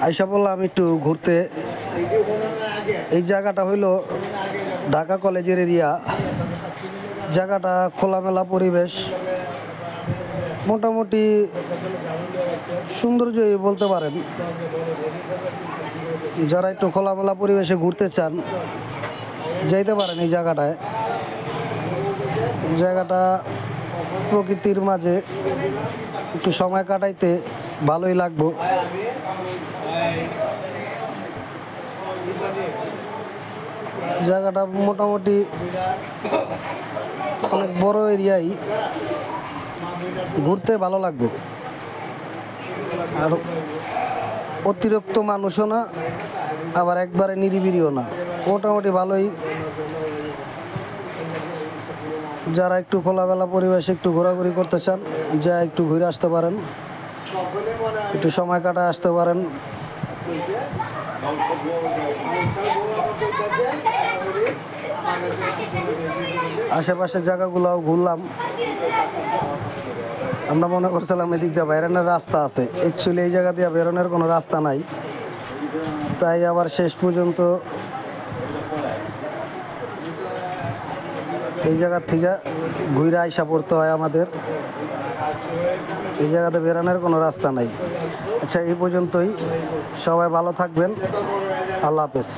আইসা বললাম একটু ঘুরতে। এই জায়গাটা হইল ঢাকা কলেজের এরিয়া। জায়গাটা খোলামেলা পরিবেশ, মোটামুটি সৌন্দর্যই বলতে পারেন। যারা একটু খোলামেলা পরিবেশে ঘুরতে চান যাইতে পারেন এই জায়গাটায়। জায়গাটা প্রকৃতির মাঝে একটু সময় কাটাইতে ভালোই লাগবে। জায়গাটা মোটামুটি অনেক বড় এরিয়াই, ঘুরতে ভালো লাগবে। আর অতিরিক্ত মানুষও না, আবার একবারে নিরিবিলিও না, মোটামুটি ভালোই। যারা একটু খোলামেলা পরিবেশে একটু ঘোরাঘুরি করতে চান, যা একটু ঘুরে আসতে পারেন, একটু সময় কাটায় আসতে পারেন। আশেপাশের জায়গাগুলোও ঘুরলাম। আমরা মনে করছিলাম এদিক দিয়ে বেরোনোর রাস্তা আছে, অ্যাকচুয়ালি এই জায়গা দিয়ে বেরোনোর কোনো রাস্তা নাই। তাই আবার শেষ পর্যন্ত এই জায়গার থেকে ঘুরে আইসা পড়তে হয় আমাদের। এই জায়গাতে বেরোনোর কোনো রাস্তা নাই। আচ্ছা, এই পর্যন্তই। সবাই ভালো থাকবেন। আল্লাহ হাফেজ।